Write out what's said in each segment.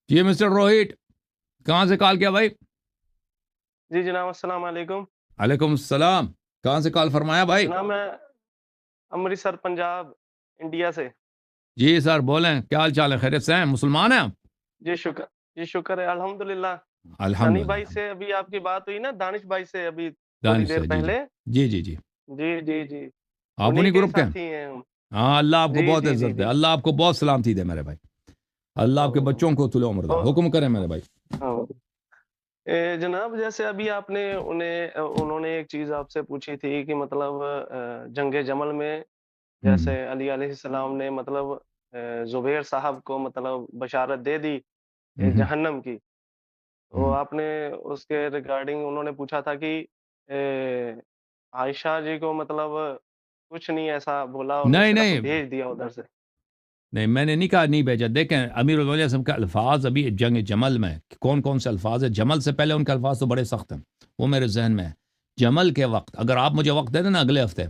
جی mister Rohit, کہاں سے کال کیا بھائی؟ جی جناب السلام علیکم۔ وعلیکم السلام، کہاں سے کال فرمایا بھائی؟ جناب میں امرتسر پنجاب انڈیا سے۔ جی سر بولیں، کیا حال چال ہے؟ خیریت سے ہیں؟ مسلمان ہیں آپ؟ جی شکر ہے الحمدللہ۔ سنی بھائی الحمدللہ۔ سے ابھی آپ کی بات ہوئی نا، دانش بھائی سے ابھی تھوڑی دانش دیر سے، جی جی پہلے۔ جی جی جی جی آپ انہی انہیں کے گروپ کے ہیں؟ ساتھی ہیں ہم۔ ہاں، اللہ آپ کو بہت جی عزت دے، اللہ آپ کو بہت سلامتی دے میرے بھائی، اللہ آپ کے بچوں کو طول عمر دے۔ حکم کریں میرے بھائی۔ جناب جیسے ابھی آپ نے انہوں نے ایک چیز آپ سے پوچھی تھی کہ مطلب جنگ جمل میں جیسے علی علیہ السلام نے مطلب زبیر صاحب کو مطلب بشارت دے دی جہنم کی، تو آپ نے اس کے ریگارڈنگ انہوں نے پوچھا تھا کہ عائشہ جی کو مطلب کچھ نہیں ایسا بولا اور نہیں صرف نہیں بھیج دیا ادھر سے۔ نہیں، میں نے نہیں کہا نہیں بھیجا۔ دیکھیں امیر المومنین صاحب کے الفاظ ابھی جنگ جمل میں کون کون سے الفاظ ہیں؟ جمل سے پہلے ان کے الفاظ تو بڑے سخت ہیں، وہ میرے ذہن میں ہے۔ جمل کے وقت اگر آپ مجھے وقت دے دیں نا اگلے ہفتے،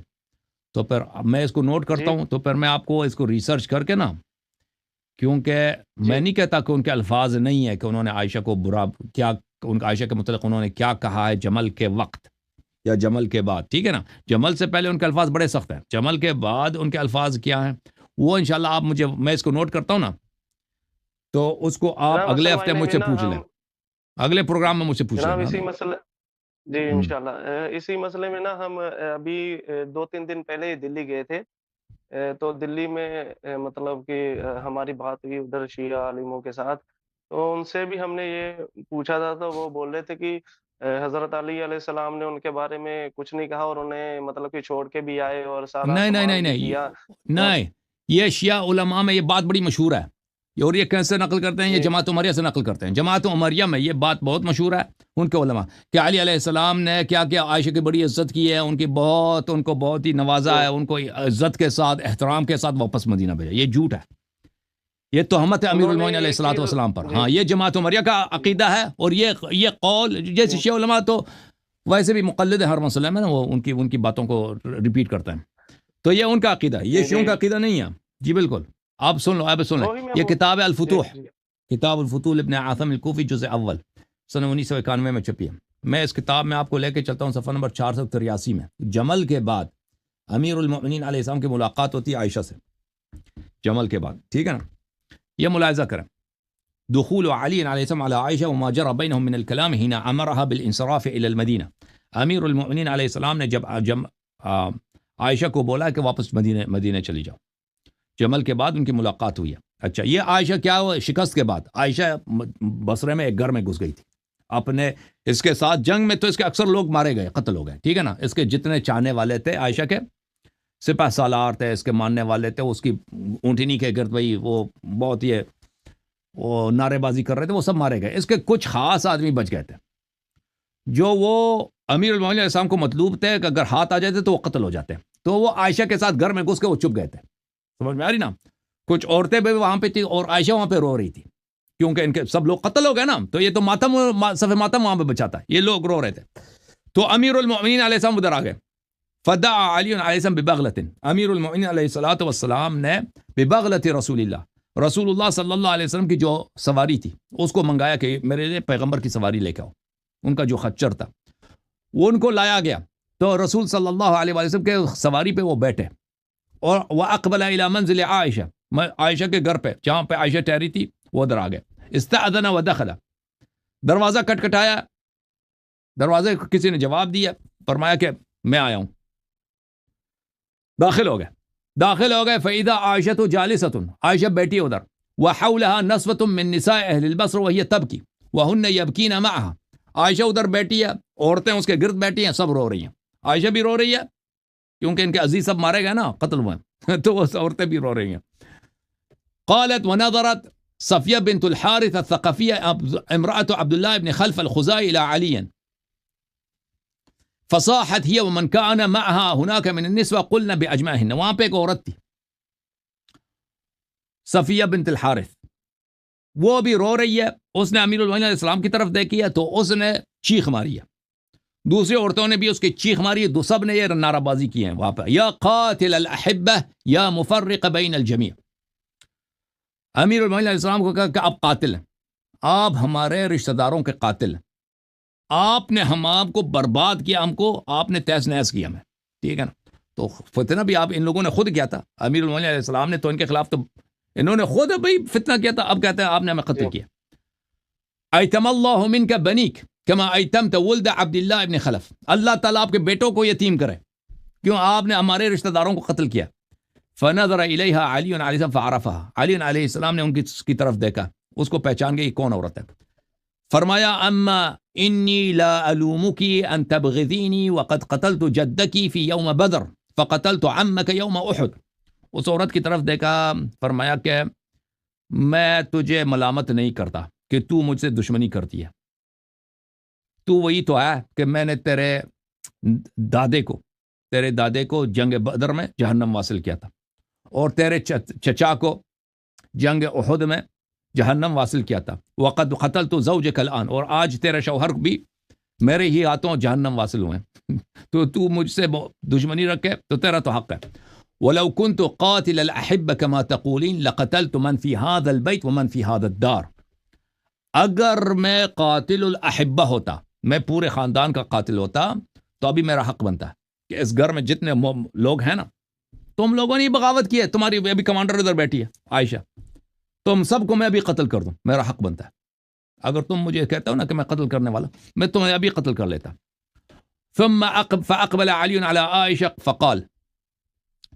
تو پھر میں اس کو نوٹ کرتا جی ہوں، تو پھر میں آپ کو اس کو ریسرچ کر کے نا، کیونکہ میں جی نہیں کہتا کہ ان کے الفاظ نہیں ہے کہ انہوں نے عائشہ کو برا کیا، ان کا عائشہ کے متعلق انہوں نے کیا کہا ہے جمل کے وقت یا جمل کے بعد، ٹھیک ہے نا؟ جمل سے پہلے ان کے الفاظ بڑے سخت ہیں، جمل کے بعد ان کے الفاظ کیا ہیں وہ انشاءاللہ آپ مجھے، میں اس کو نوٹ کرتا ہوں نا، تو اس کو آپ جناب اگلے اصل ہفتے معنی مجھ میں سے نا پوچھ لیں، ہم اگلے پروگرام میں مجھ سے پوچھ جناب لینا اسی نا۔ مسئلہ جی ہوں، انشاءاللہ اسی مسئلے میں نا ہم ابھی 2-3 دن پہلے دلی گئے تھے، تو دلی میں مطلب کہ ہماری بات ہوئی ادھر شیعہ عالموں کے ساتھ، تو ان سے بھی ہم نے یہ پوچھا تھا، تو وہ بول رہے تھے کہ حضرت علی علیہ السلام نے ان کے بارے میں کچھ نہیں کہا، اور انہیں مطلب کہ چھوڑ کے بھی آئے اور سارا نہیں نہیں نہیں تمام بھی نہیں کیا۔ اور نہیں، یہ شیعہ علماء میں یہ بات بڑی مشہور ہے، اور یہ کیسے نقل کرتے ہیں؟ یہ جی جماعت عمریہ سے نقل کرتے ہیں۔ جماعت عمریہ میں یہ بات بہت مشہور ہے ان کے علماء کہ علی علیہ السلام نے کیا کیا، عائشہ کی بڑی عزت کی ہے، ان کی بہت، ان کو بہت ہی نوازا جی ہے، ان کو عزت کے ساتھ احترام کے ساتھ واپس مدینہ بھیجا۔ یہ جھوٹ ہے، یہ تہمت ہے امیر انہوں نے المومنین علیہ ایک الصلوۃ چیز والسلام پر۔ جی ہاں، یہ جماعت عمریہ کا عقیدہ ہے، اور یہ قول جیسے جی شیعہ علماء تو ویسے بھی مقلد ہے ہر مسئلے میں نا، وہ ان کی باتوں کو ریپیٹ کرتے ہیں، تو یہ ان کا عقیدہ ہے، یہ شیعوں جی کا عقیدہ نہیں ہے۔ جی بالکل، آپ سن لو، آپ سن لیں، وہی میں یہ کتاب ہے جی الفتوح، جی کتاب الفتوح ابن عاصم الکوفی جزء اول، سن 1991 میں چھپی ہے۔ میں اس کتاب میں آپ کو لے کے چلتا ہوں صفحہ نمبر 483 میں۔ جمل کے بعد امیر المؤمنین علیہ السلام کی ملاقات ہوتی ہے عائشہ سے، جمل کے بعد، ٹھیک ہے نا؟ یہ ملاحظہ کریں، دخول علی علیہ السلام على عائشہ وما جرى بينهم من الكلام حين امرها بالانصراف الى المدینہ۔ امیر المؤمنین علیہ السلام نے جب عائشہ کو بولا کہ واپس مدینہ چلی جاؤ، جمل کے بعد ان کی ملاقات ہوئی ہے۔ اچھا، یہ عائشہ کیا ہوا؟ شکست کے بعد عائشہ بصرے میں ایک گھر میں گھس گئی تھی اپنے، اس کے ساتھ جنگ میں تو اس کے اکثر لوگ مارے گئے، قتل ہو گئے، ٹھیک ہے نا؟ اس کے جتنے چاہنے والے تھے عائشہ کے، سپہ سالار تھے، اس کے ماننے والے تھے، اس کی اونٹنی کے گرد بھائی وہ بہت یہ وہ نعرے بازی کر رہے تھے، وہ سب مارے گئے۔ اس کے کچھ خاص آدمی بچ گئے تھے، جو وہ امیر المومنین علیہ السلام کو مطلوب تھے کہ اگر ہاتھ آ جاتے تو وہ قتل ہو جاتے، تو وہ عائشہ کے ساتھ گھر میں گھس کے وہ چھپ گئے تھے۔ سمجھ میں آ رہی نا؟ کچھ عورتیں بھی وہاں پہ تھی، اور عائشہ وہاں پہ رو رہی تھی، کیونکہ ان کے سب لوگ قتل ہو گئے نا، تو یہ تو ماتم، صف ماتم وہاں پہ بچاتا ہے، یہ لوگ رو رہے تھے۔ تو امیر المؤمنین علیہ السلام ادھر آ گئے، فدعا علی علیہ السلام ببغلۃ، امیر المؤمنین علیہ الصلوۃ والسلام نے ببغلۃ رسول اللہ، رسول اللہ صلی اللہ علیہ وسلم کی جو سواری تھی اس کو منگایا کہ میرے لیے پیغمبر کی سواری لے کے آؤ، ان کا جو خچر تھا وہ ان کو لایا گیا، تو رسول صلی اللہ علیہ وسلم کے سواری پہ وہ بیٹھے، اور وَأَقْبَلَ إِلَى مَنزِلِ عائشہ، عائشہ کے گھر پہ جہاں پہ عائشہ ٹھہری تھی وہ ادھر آ گئے، استأذن ودخل، دروازہ کٹکھٹایا، دروازے کو کسی نے جواب دیا، فرمایا کہ میں آیا ہوں، داخل ہو گئے فَإِذَا عَائِشَةُ جَالِسَةٌ، عائشہ بیٹھی ادھر، وَحَوْلَهَا نَسْوَةٌ مِّن نِّسَاءِ أَهْلِ الْبَصْرِ وَهِيَ تَبْكِي وَهُنَّ يَبْكِينَ مَعَهَا، عائشہ ادھر بیٹھی ہے، عورتیں اس کے گرد بیٹھی ہیں، سب رو رہی ہیں، عائشہ بھی رو رہی ہے کیونکہ ان کے عزیز سب مارے گئے نا، قتل ہوئے تو وہ عورتیں بھی رو رہی ہیں۔ قالت ونظرت صفیہ بنت الحارث الثقفیہ امرأة عبد الله بن خلف الخزاعی الى علی فصاحت هي ومن كان معها هناك من النسوة قلنا بأجمعهن، وہاں پہ ایک عورت تھی صفیہ بنت الحارث، وہ بھی رو رہی ہے، اس نے امیر المؤمنین علیہ السلام کی طرف دیکھی ہے تو اس نے چیخ ماری ہے، دوسری عورتوں نے بھی اس کی چیخ ماری ہے، سب نے یہ نعرہ بازی کی ہے وہاں پہ، یا قاتل الاحبہ یا مفرق بین الجمیع، امیر المؤمنین علیہ السلام کو کہا کہ آپ قاتل ہیں، آپ ہمارے رشتہ داروں کے قاتل ہیں، آپ نے ہم آپ کو برباد کیا، ہم کو آپ نے تہس نہس کیا ہمیں، ٹھیک ہے نا؟ تو فتنہ بھی آپ ان لوگوں نے خود کیا تھا، امیر المومنین علیہ السلام نے تو ان کے خلاف تو انہوں نے خود بھائی فتنہ کیا تھا، اب کہتے ہیں آپ نے ہمیں قتل کیا. ایتم اللہ منک بنیک کما ایتمت ولد عبد اللہ ابن خلف، اللہ تعالیٰ آپ کے بیٹوں کو یتیم کرے، کیوں آپ نے ہمارے رشتہ داروں کو قتل کیا. فنظر الیہا علی علیہ السلام فعرفہا، علی علیہ السلام نے ان کی طرف دیکھا، اس کو پہچان گئی کون عورت ہے. فرمایا اما انی لا الومکی ان تبغضینی وقد قتلت جدکی فی یوم بدر فقتلت عمک یوم احد. اس عورت کی طرف دیکھا، فرمایا کہ میں تجھے ملامت نہیں کرتا کہ تو مجھ سے دشمنی کرتی ہے، تو وہی تو ہے کہ میں نے تیرے دادے کو جنگ بدر میں جہنم واصل کیا تھا، اور تیرے چچا کو جنگ احد میں جہنم واصل کیا تھا. وقد قتلت زوجک الان، اور آج تیرے شوہر بھی میرے ہی ہاتھوں جہنم واصل ہوئے تو مجھ سے دشمنی رکھے تو تیرا تو حق ہے. ولو كنت قاتل الاحب كما تقولين لقتلت من في هذا البيت ومن في هذا الدار. اگر میں قاتل الاحبہ ہوتا، میں پورے خاندان کا قاتل ہوتا، تو ابھی میرا حق بنتا ہے کہ اس گھر میں جتنے لوگ ہیں نا، تم لوگوں نے بغاوت کی ہے، تمہاری ابھی کمانڈر ادھر بیٹھی ہے عائشہ، تم سب کو میں ابھی قتل کر دوں، میرا حق بنتا ہے. اگر تم مجھے کہتے ہو نا کہ میں قتل کرنے والا، میں تمہیں ابھی قتل کر لیتا. ثم فاقبل علی علی عائشہ فقال،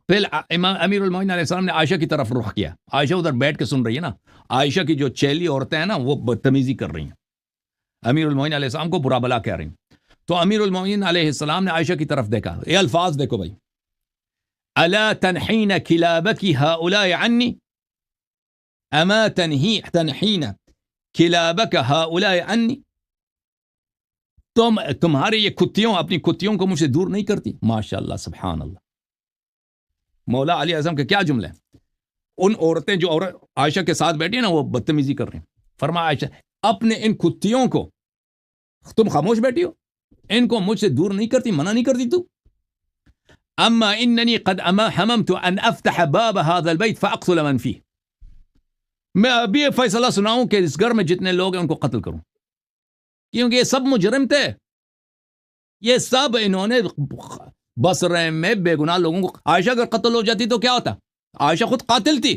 پھر امام امیر المومنین علیہ السلام نے عائشہ کی طرف رخ کیا. عائشہ ادھر بیٹھ کے سن رہی ہے نا، عائشہ کی جو چیلی عورتیں ہیں نا وہ بدتمیزی کر رہی ہیں، امیر المومنین علیہ السلام کو برا بلا کہہ رہی ہیں. تو امیر المومنین علیہ السلام نے عائشہ کی طرف دیکھا، یہ الفاظ دیکھو بھائی، الا تنحین کلابک ہؤلاء عنی، اما تنحین کلابک ہؤلاء عنی، تمہارے یہ کتیوں اپنی کتیوں کو مجھ سے دور نہیں کرتی. ماشاءاللہ سبحان اللہ، مولا علی اعظم کے کیا جملے ہیں. ان عورتیں جو عائشہ کے ساتھ بیٹھی ہیں نا وہ بدتمیزی کر رہی ہیں. فرمایا عائشہ اپنے ان کتیوں کو تم خاموش بیٹھی ہو، ان کو مجھ سے دور نہیں کرتی، منع نہیں کرتی تو. اما اننی قد حممت ان افتح باب هذا البيت فاقتل من فيه، میں ابھی یہ فیصلہ سناؤں کہ اس گھر میں جتنے لوگ ہیں ان کو قتل کروں، کیونکہ یہ سب مجرم تھے، یہ سب انہوں نے بصرے میں بے گناہ لوگوں کو. عائشہ اگر قتل ہو جاتی تو کیا ہوتا؟ عائشہ خود قاتل تھی،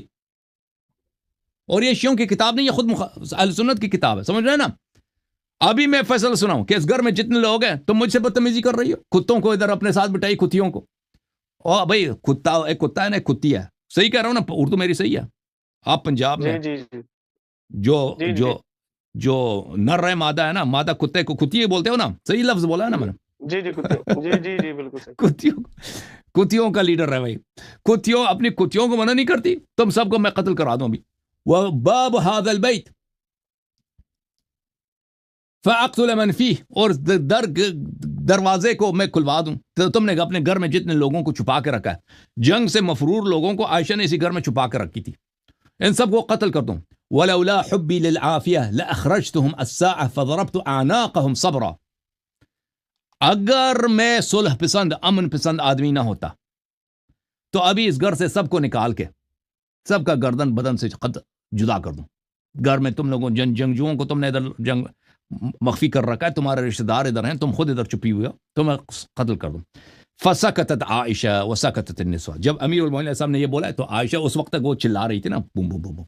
اور یہ شیعوں کی کتاب نہیں، یہ خود اہل سنت کی کتاب ہے، سمجھ رہے ہیں نا. ابھی میں فیصلہ سناؤں کہ اس گھر میں جتنے لوگ ہیں تم مجھ سے بدتمیزی کر رہی ہو، کتوں کو ادھر اپنے ساتھ بٹائی، کتیوں کو. اور بھائی کتا ایک کتا ہے نا ایک کتی ہے، صحیح کہہ رہا ہوں نا، اردو میری صحیح ہے. آپ پنجاب میں جی جی جو جی جو جو نر ہے مادہ ہے نا، مادہ کتے کو کتی بولتے ہو نا، صحیح لفظ بولا ہے نا میں نے. جی جی کتوں جی جی جی بالکل صحیح. کتیوں کا لیڈر ہے بھائی. کتیوں اپنی کتیوں کو منع نہیں کرتی، تم سب کو میں قتل کرا دوں ابھی. وباب هذا البيت فاقتل من فيه، اور دروازے کو میں کھلوا دوں. تو تم نے اپنے گھر میں جتنے لوگوں کو چھپا کے رکھا ہے، جنگ سے مفرور لوگوں کو عائشہ نے اسی گھر میں چھپا کے رکھی تھی، ان سب کو قتل کر دوں. ولولا حبی للعافیہ لاخرجتهم الساعة فضربت اعناقهم صبرا، اگر میں صلح پسند امن پسند آدمی نہ ہوتا تو ابھی اس گھر سے سب کو نکال کے سب کا گردن بدن سے جدا کر دوں. گھر میں تم لوگوں جنگجوؤں کو تم نے ادھر جنگ مخفی کر رکھا ہے، تمہارے رشتہ دار ادھر ہیں، تم خود ادھر چھپی ہوئے ہو، تو میں قتل کر دوں. فسکتت عائشہ وسکتت النساء، جب امیر المومنین صاحب نے یہ بولا تو عائشہ اس وقت تک وہ چلا رہی تھی نا، بوم بوم بوم،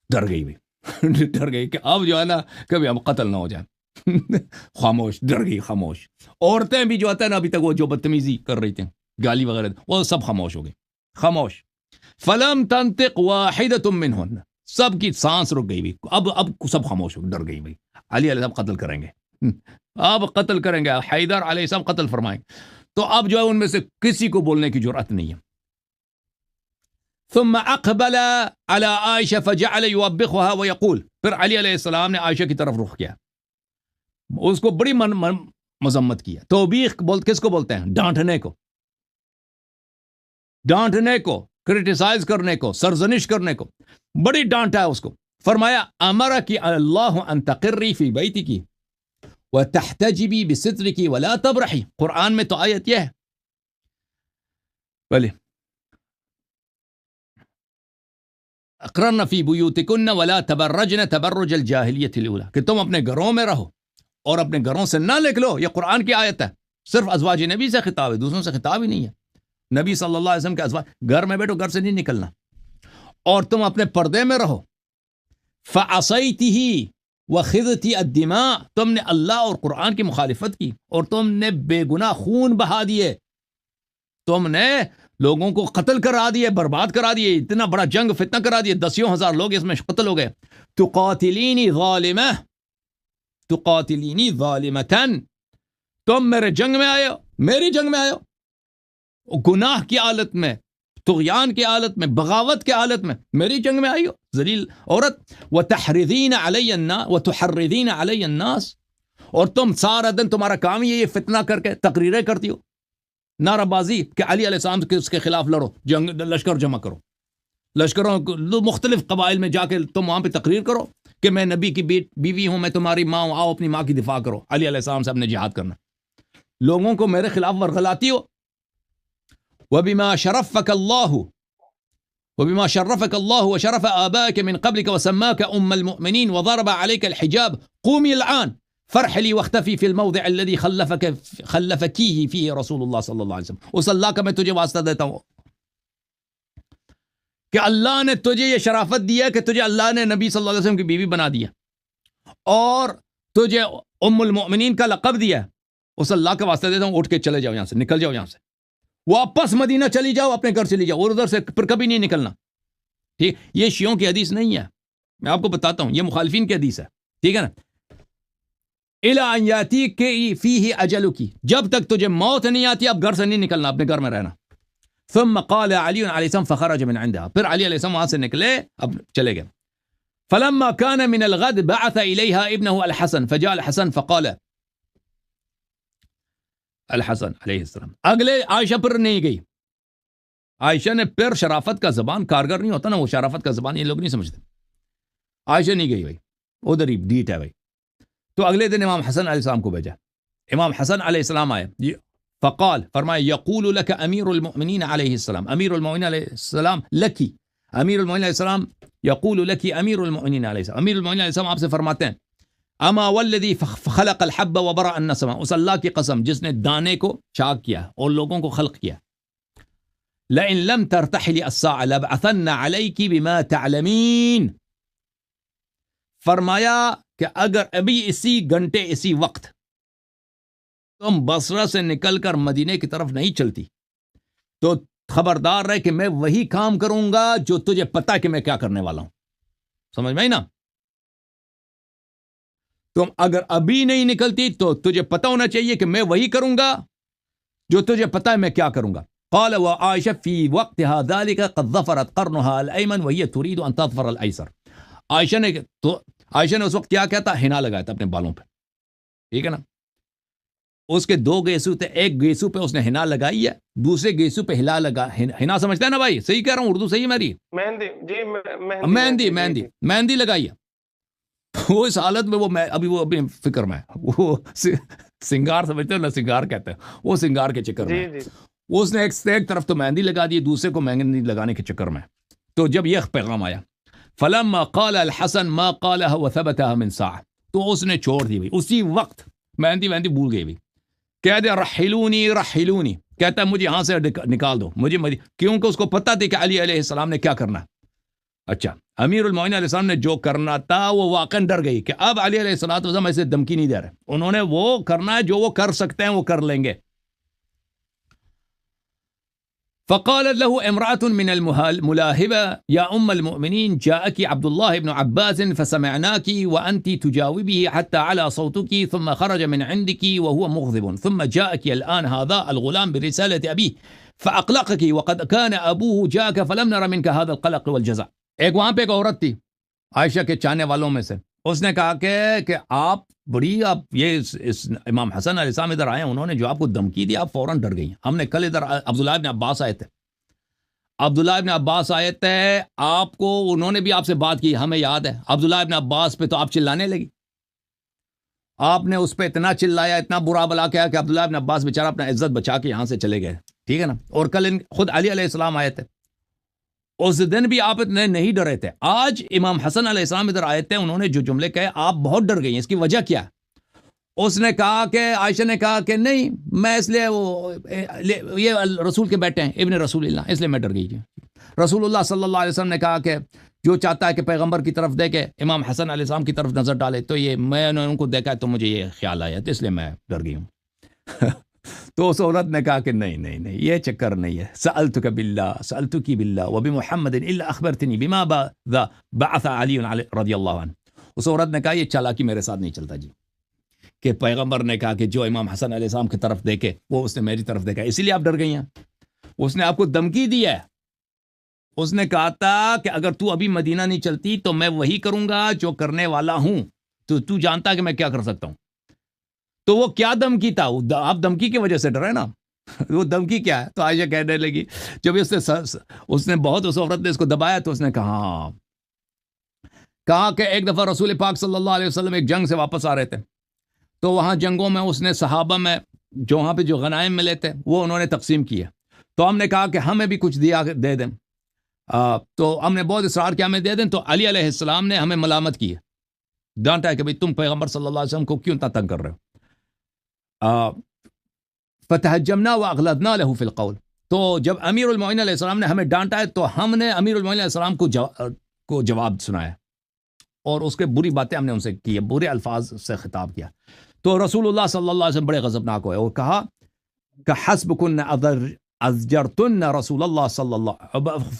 ڈر گئی بھی ڈر گئی کہ اب جو ہے نا کبھی ہم قتل نہ ہو جائیں. خاموش، ڈر گئی، خاموش. عورتیں بھی جو آتا ہے نا ابھی تک وہ جو بدتمیزی کر رہی تھیں گالی وغیرہ، وہ سب خاموش ہو گئی، خاموش. فلم تنطق واحدۃ منہن، سب کی سانس رک گئی بھی، اب سب خاموش ہو گئی، ڈر گئی بھائی. علی علیہ السلام قتل کریں گے، اب قتل کریں گے، حیدر علیہ السلام قتل فرمائیں، تو اب جو ہے ان میں سے کسی کو بولنے کی جرأت نہیں ہے. ثم اقبل على عائشہ فجعل يوبخها ويقول، پھر علی علیہ السلام نے عائشہ کی طرف رخ کیا، اس کو بڑی مذمت کیا. توبیخ کس کو بولتے ہیں؟ ڈانٹنے کو، ڈانٹنے کو، کرٹیسائز کرنے کو، سرزنش کرنے کو، بڑی ڈانٹا ہے اس کو. فرمایا امرک اللہ ان تقری فی بیتک وتحتجبی بسترک ولا تبرحی، قرآن میں تو آیت یہ ہے. بلے اقررن فی بیوتکن ولا تبرجن تبرج الجاہلیت الاولی، کہ تم اپنے گھروں میں رہو اور اپنے گھروں سے نہ نکلو. یہ قرآن کی آیت ہے، صرف ازواج نبی سے خطاب ہے، دوسروں سے خطاب ہی نہیں ہے. نبی صلی اللہ علیہ وسلم کے ازواج، گھر میں بیٹھو، گھر سے نہیں نکلنا، اور تم اپنے پردے میں رہو. فعصیتہ وخذتی الدماء، تم نے اللہ اور قرآن کی مخالفت کی اور تم نے بے گناہ خون بہا دیے، تم نے لوگوں کو قتل کرا دیے، برباد کرا دیے، اتنا بڑا جنگ فتنہ کرا دیے، 10,000 لوگ اس میں قتل ہو گئے. تقاتلینی ظالمہ تقاتلینی ظالمتن، تم میرے جنگ میں آئے ہو، میری جنگ میں آئے ہو، گناہ کی حالت میں، طغیان کی حالت میں، بغاوت کی حالت میں میری جنگ میں آئی ہو، ذلیل عورت. وتحرضین علی الناس وتحرضین علی الناس، اور تم سارا دن تمہارا کام ہی ہے یہ فتنہ کر کے تقریریں کرتی ہو، نعرہ بازی کہ علی علیہ السلام کے اس کے خلاف لڑو، جنگ لشکر جمع کرو، لشکروں مختلف قبائل میں جا کے تم وہاں پہ تقریر کرو کہ میں نبی کی بیوی ہوں، میں تمہاری ماں ہوں، آؤ اپنی ماں کی دفاع کرو، علی علیہ السلام سے اپنے جہاد کرنا، لوگوں کو میرے خلاف ورغلاتی ہو. وبما شرفك الله وشرف آبائك من قبلك وسماك أم المؤمنين وضرب عليك الحجاب قومي الآن فرحلي واختفي في الموضع الذي خلفكيه فيه رسول الله صلی اللہ علیہ وسلم. اس اللہ کا میں تجھے واسطہ دیتا ہوں کہ اللہ نے تجھے یہ شرافت دیا کہ تجھے اللہ نے نبی صلی اللہ علیہ وسلم کی بیوی بنا دیا اور تجھے ام المؤمنین کا لقب دیا. اس اللہ کا واسطہ دیتا ہوں، اٹھ کے چلے جاؤ یہاں سے، نکل جاؤ یہاں سے، واپس مدینہ چلی جاؤ، اپنے گھر چلی جاؤ اور ادھر سے پھر کبھی نہیں نکلنا. ٹھیک، یہ شیعوں کی حدیث نہیں ہے، میں آپ کو بتاتا ہوں، یہ مخالفین کی حدیث ہے، ٹھیک ہے نا. الی ان یاتیک فیہ اجلک، جب تک تجھے موت نہیں آتی اب گھر سے نہیں نکلنا، اپنے گھر میں رہنا. ثم قال علی علیہ السلام فخرج من عندها، پھر علی علیہ السلام وہاں سے نکلے، اب چلے گئے. فلما كان من الغد بعث الیها ابنه الحسن فجاء الحسن فقال، الحسن علیہ السلام اگلے عائشہ پر نہیں گئی. عائشہ نے پھر شرافت کا زبان کارگر نہیں ہوتا نا، وہ شرافت کا زبان یہ لوگ نہیں سمجھتے. عائشہ نہیں گئی بھائی، ادھر ہی ڈیٹ ہے بھائی. تو اگلے دن امام حسن علیہ السلام کو بھیجا. امام حسن علیہ السلام آئے، فقال، فرمایا، یقول لك امیر المؤمنین علیہ السلام، امیر المؤمنین علیہ السلام لکی، امیر المؤمنین علیہ السلام یقول لکی امیر المؤمنین علیہ السلام، امیر المؤمنین علیہ السلام آپ سے فرماتے ہیں، اما والذی خلق الحب وبرأ النسمہ، اس اللہ کی قسم جس نے دانے کو چاک کیا اور لوگوں کو خلق کیا، لئن لم ترتحلی الساعة لبعثن علیک بما تعلمین، فرمایا کہ اگر ابھی اسی گھنٹے اسی وقت تم بصرہ سے نکل کر مدینے کی طرف نہیں چلتی تو خبردار رہے کہ میں وہی کام کروں گا جو تجھے پتا کہ میں کیا کرنے والا ہوں. سمجھ میں نا؟ تم اگر ابھی نہیں نکلتی تو تجھے پتا ہونا چاہیے کہ میں وہی کروں گا جو تجھے پتا ہے میں کیا کروں گا. قال وعائشہ فی وقتها ذلك قد ظفرت قرنها الايمن وهي تريد ان تظفر الايسر، عائشہ نے اس وقت کیا تھا، ہنا لگایا تھا اپنے بالوں پہ، ٹھیک ہے نا. اس کے دو گیسو تھے، ایک گیسو پہ اس نے ہنا لگائی ہے، دوسرے گیسو پہ ہلا لگا، ہنا سمجھتا ہے نا بھائی، صحیح کہہ رہا ہوں، اردو صحیح ہے میری، مہندی، جی مہندی لگائی ہے. وہ اس حالت میں وہ ابھی فکر میں ہے، وہ سنگار سمجھتے ہو نا، سنگار کہتے ہیں، وہ سنگار کے چکر میں اس نے ایک طرف تو مہندی لگا دی، دوسرے کو مہندی لگانے کے چکر میں. تو جب یہ پیغام آیا، فلما قال الحسن ما قالها وثبتها من ساعة، تو اس نے چھوڑ دی بھائی، اسی وقت مہندی بھول گئی بھائی، کہہ دے رحلونی، کہتا ہے مجھے یہاں سے نکال دو مجھے، کیونکہ اس کو پتا تھی کہ علی علیہ السلام نے کیا کرنا. اچھا، امیر المومنین علیہ السلام نے جو کرنا تھا وہ واقعا ڈر گئی کہ اب علی علیہ السلام ایسے دھمکی نہیں دے رہے، انہوں نے وہ کرنا ہے جو وہ کر سکتے ہیں، وہ کر لیں گے. فقالت له امرأة من الملاهبة يا أم المؤمنين جاءك عبد الله بن عباس فسمعناك وأنت تجاوبه حتى على صوتك ثم خرج من عندك وهو مغضب ثم جاءك الآن هذا الغلام برسالة أبيه فأقلقك وقد كان أبوه جاءك فلم نر منك هذا القلق والجزع. ایک وہاں پہ ایک عورت تھی عائشہ کے چاہنے والوں میں سے، اس نے کہا کہ آپ یہ امام حسن علیہ السلام ادھر آئے، انہوں نے جو آپ کو دھمکی دی، آپ فوراً ڈر گئی. ہم نے کل ادھر عبداللہ ابن عباس آئے تھے، آپ کو انہوں نے بھی آپ سے بات کی، ہمیں یاد ہے. عبداللہ ابن عباس پہ تو آپ چلانے لگی، آپ نے اس پہ اتنا چلایا، اتنا برا بلا کیا کہ عبداللہ ابن عباس بیچارہ اپنا عزت بچا کے یہاں سے چلے گئے، ٹھیک ہے نا. اور کل خود علی علیہ السلام آئے تھے، اس دن بھی آپ اتنے نہیں ڈرے تھے. آج امام حسن علیہ السلام ادھر آئے تھے, انہوں نے جو جملے کہے آپ بہت ڈر گئی ہیں, اس کی وجہ کیا ہے؟ اس نے کہا کہ عائشہ نے کہا کہ نہیں میں اس لیے یہ رسول کے بیٹے ہیں ابن رسول اللہ, اس لیے میں ڈر گئی تھی. رسول اللہ صلی اللہ علیہ وسلم نے کہا کہ جو چاہتا ہے کہ پیغمبر کی طرف دیکھے, امام حسن علیہ السلام کی طرف نظر ڈالے, تو یہ میں نے ان کو دیکھا تو مجھے یہ خیال آیا, تو اس لیے میں ڈر گئی ہوں. تو اس عورت نے کہا کہ نہیں یہ چکر نہیں ہے. سألتک باللہ سألتک باللہ وبمحمد الا اخبرتنی بما بعث علی رضی اللہ عنہ. اس عورت نے کہا یہ چالاکی میرے ساتھ نہیں چلتا جی, کہ پیغمبر نے کہا کہ جو امام حسن علیہ السلام کی طرف دیکھے وہ اس نے میری طرف دیکھا, اسی لیے آپ ڈر گئی ہیں. اس نے آپ کو دھمکی دی ہے, اس نے کہا تھا کہ اگر تو ابھی مدینہ نہیں چلتی تو میں وہی کروں گا جو کرنے والا ہوں, تو جانتا کہ میں کیا کر سکتا ہوں. تو وہ کیا دھمکی تھا؟ آپ دھمکی کی وجہ سے ڈرے نا. وہ دھمکی کیا ہے؟ تو عائشہ کہنے لگی جب اس نے بہت اس عورت نے اس کو دبایا تو اس نے کہا کہ ایک دفعہ رسول پاک صلی اللہ علیہ وسلم ایک جنگ سے واپس آ رہے تھے, تو وہاں جنگوں میں اس نے صحابہ میں جو وہاں پہ جو غنائم ملے تھے وہ انہوں نے تقسیم کیے, تو ہم نے کہا کہ ہمیں بھی کچھ دے دیں. تو ہم نے بہت اصرار کیا ہمیں دے دیں, تو علی علیہ السلام نے ہمیں ملامت کی ہے, ڈانٹا ہے کہ بھئی تم پیغمبر صلی اللہ علیہ وسلم کو کیوں اتنا تنگ کر رہے ہو. فتحجمنا واغلظنا له في القول. تو جب امیر المومنین علیہ السلام نے ہمیں ڈانٹا ہے تو ہم نے امیر المومنین علیہ السلام کو جواب سنایا, اور اس کے بری باتیں ہم نے ان سے کی, برے الفاظ سے خطاب کیا. تو رسول اللہ صلی اللہ علیہ وسلم بڑے غضبناک ہوئے اور کہا کہ حسبکن ازجرتن رسول اللہ صلی اللہ,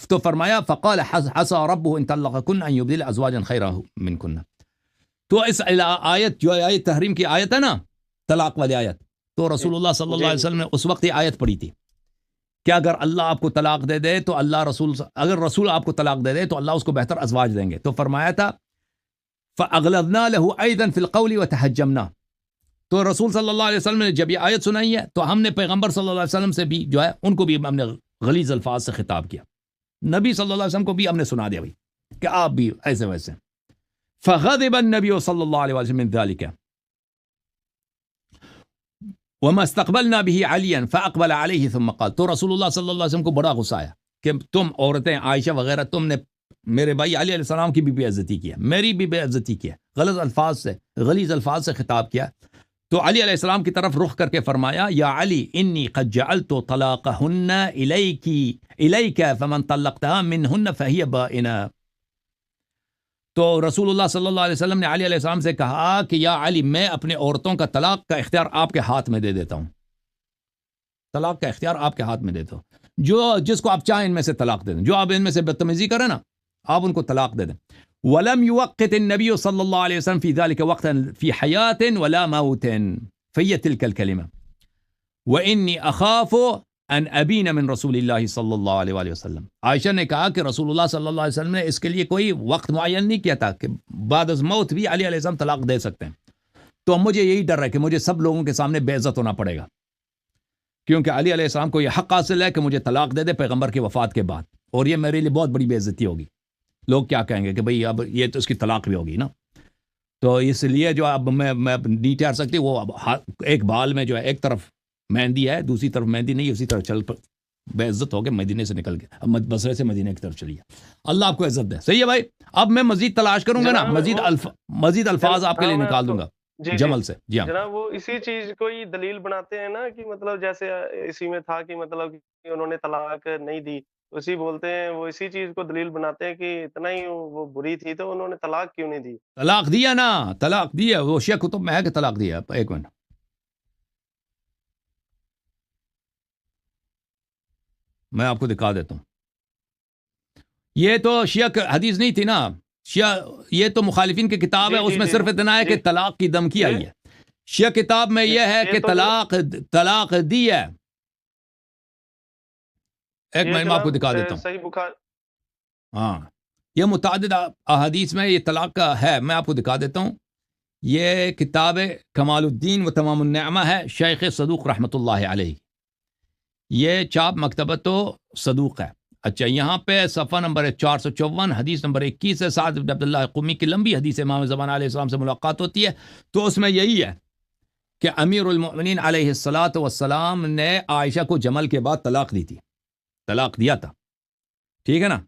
تو فرمایا فقال حسى ربه ان طلقكن ان يبدل ازواجا خيرا منكن. تو اس آیت جو آیت تحریم کی آیت ہے نا, طلاق والی آیت, تو رسول اللہ صلی اللہ علیہ وسلم نے اس وقت یہ آیت پڑھی تھی کہ اگر اللہ آپ کو طلاق دے دے تو اگر رسول آپ کو طلاق دے دے تو اللہ اس کو بہتر ازواج دیں گے. تو فرمایا تھا فاغلظنا له ايضا في القول وتحجمنا. تو رسول صلی اللہ علیہ وسلم نے جب یہ آیت سنائی ہے تو ہم نے پیغمبر صلی اللہ علیہ وسلم سے بھی جو ہے ان کو بھی ہم نے غلیظ الفاظ سے خطاب کیا. نبی صلی اللہ علیہ وسلم کو بھی ہم نے سنا دیا بھائی کہ آپ بھی ایسے ویسے. فغضب النبی صلی اللہ علیہ وسلم من ذلك وما استقبلنا به عليا فاقبل عليه ثم قال. تو رسول اللہ صلی اللہ علیہ وسلم کو بڑا غصہ آیا کہ تم عورتیں عائشہ وغیرہ تم نے میرے بھائی علی علیہ السلام کی بھی بے عزتی کی ہے, میری بھی بے عزتی کی ہے, غلیظ الفاظ سے خطاب کیا. تو علی علیہ السلام کی طرف رخ کر کے فرمایا یا علی انی قد جعلت طلاقهن الیک فمن طلقتها منهن فهي بائنہ. تو رسول اللہ صلی اللہ علیہ وسلم نے علی علیہ السلام سے کہا کہ یا علی میں اپنے عورتوں کا طلاق کا اختیار آپ کے ہاتھ میں دے دیتا ہوں, طلاق کا اختیار آپ کے ہاتھ میں دیتا ہوں, جس کو آپ چاہیں ان میں سے طلاق دے دیں, جو آپ ان میں سے بدتمیزی کریں نا آپ ان کو طلاق دے دیں. ولم يوقت النبي صلى الله عليه وسلم في ذلك وقتا في حياة ولا موت فهي تلك الكلمة وإني أخاف أن أبين من رسول الله صلى الله عليه وآله وسلم. عائشہ نے کہا کہ رسول اللہ صلی اللہ علیہ وسلم نے اس کے لیے کوئی وقت معین نہیں کیا تھا کہ بعد از موت بھی علی علیہ السلام طلاق دے سکتے ہیں. تو مجھے یہی ڈر ہے کہ مجھے سب لوگوں کے سامنے بے عزت ہونا پڑے گا, کیونکہ علی علیہ السلام کو یہ حق حاصل ہے کہ مجھے طلاق دے دے پیغمبر کی وفات کے بعد, اور یہ میرے لیے بہت بڑی بے عزتی ہوگی. لوگ کیا کہیں گے کہ بھئی اب یہ تو اس کی طلاق بھی ہوگی نا. تو اس لیے جو اب میں نہیں ٹھہر سکتی, وہ اب ایک بال میں جو ہے ایک طرف مہندی ہے دوسری طرف مہندی نہیں, اسی طرح چل بے عزت ہو کے مدینے سے نکل کے اب بصرے سے مدینے کی طرف چلیے. اللہ آپ کو عزت دے. صحیح ہے بھائی, اب میں مزید تلاش کروں گا نا, مزید الفاظ آپ کے لیے نکال دوں گا جمل سے. جی ہاں جناب, وہ اسی چیز کو ہی دلیل بناتے ہیں نا کہ مطلب جیسے اسی میں تھا کہ مطلب کہ انہوں نے طلاق نہیں دی, اسی بولتے ہیں وہ اسی چیز کو دلیل بناتے ہیں کہ اتنا ہی وہ بری تھی تو انہوں نے طلاق کیوں نہیں دی. طلاق دیا نا, طلاق دیا, وہ شیعہ کتب میں ہے کہ طلاق دیا. ایک منٹ, میں آپ کو دکھا دیتا ہوں. یہ تو شیعہ حدیث نہیں تھی نا, شیعہ یہ تو مخالفین کی کتاب ہے, اس میں صرف اتنا ہے کہ طلاق کی دھمکی آئی ہے. شیعہ کتاب میں یہ ہے کہ طلاق دی ہے. ایک منٹ میں آپ کو دکھا دیتا ہوں. ہاں, یہ متعدد احادیث میں یہ طلاق کا ہے, میں آپ کو دکھا دیتا ہوں. یہ کتاب کمال الدین و تمام النعمہ ہے, شیخ صدوق رحمۃ اللہ علیہ. یہ چاپ مکتبۃ صدوق ہے. اچھا, یہاں پہ صفحہ نمبر 454 حدیث نمبر 21 ہے. سعد بن عبداللہ قمی کی لمبی حدیث امام زمان علیہ السلام سے ملاقات ہوتی ہے. تو اس میں یہی ہے کہ امیر المؤمنین علیہ الصلاۃ والسلام نے عائشہ کو جمل کے بعد طلاق دی تھی, طلاق دیا تھا. ٹھیک ہے نا,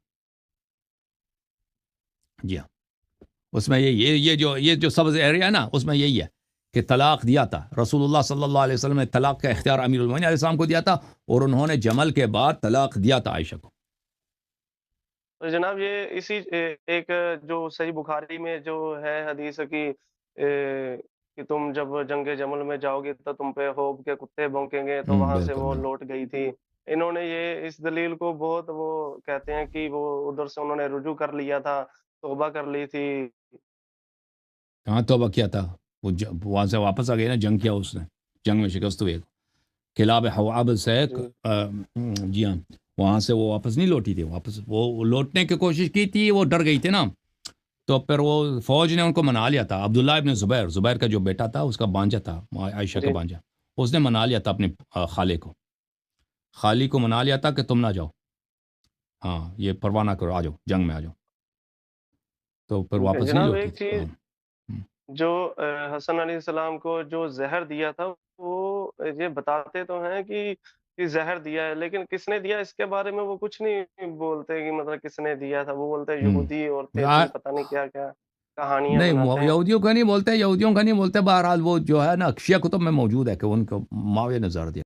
جی ہاں، اس میں یہ جو سبز ایریا ہے نا، اس میں یہی ہے کہ طلاق دیا تھا رسول اللہ صلی اللہ علیہ وسلم نے، طلاق کا اختیار امیر المومنین علیہ السلام کو دیا تھا، اور انہوں نے جمل کے بعد طلاق دیا تھا عائشہ کو. تو جناب یہ اسی ایک جو صحیح بخاری میں جو ہے حدیث کی کہ تم جب جنگ جمل میں جاؤ گے تو تم پہ خوف کے کتے بھونکیں گے، تو وہاں سے بالکل وہ بالکل. لوٹ گئی تھی. انہوں نے یہ اس دلیل کو بہت وہ کہتے ہیں کہ وہ ادھر سے انہوں نے رجوع کر لیا تھا، توبہ کر لی تھی. کہاں توبہ کیا تھا، وہ وہاں سے واپس آ گئی نا، جنگ کیا اس نے، جنگ میں شکست ہوئی. کلاب حواب سے جی جی ہاں، وہاں سے وہ واپس نہیں لوٹی تھی، واپس وہ لوٹنے کی کوشش کی تھی، وہ ڈر گئی تھی نا، تو پھر وہ فوج نے ان کو منا لیا تھا. عبداللہ ابن زبیر کا جو بیٹا تھا، اس کا بانجا تھا، عائشہ کا جی بانجا، اس نے منا لیا تھا اپنے خالی کو منا لیا تھا کہ تم نہ جاؤ، ہاں یہ پرواہ نہ کرو، آ جاؤ جنگ میں آ جاؤ، تو پھر واپس نہیں جناب لوٹی ایک تھی. چیز ہاں. جو حسن علیہ السلام کو جو زہر دیا تھا، وہ یہ بتاتے تو ہیں کہ زہر دیا ہے، لیکن کس نے دیا اس کے بارے میں وہ کچھ نہیں بولتے کہ مطلب کس نے دیا تھا. وہ بولتے ہیں یہودی عورتیں ہوں. تھیں، پتہ نہیں کیا کیا کہانیاں نہیں، بناتے ہیں. یہودیوں کا نہیں بولتے، بہرحال وہ جو ہے نا شیعہ کتب میں موجود ہے کہ ان کو معاویہ نے زہر دیا.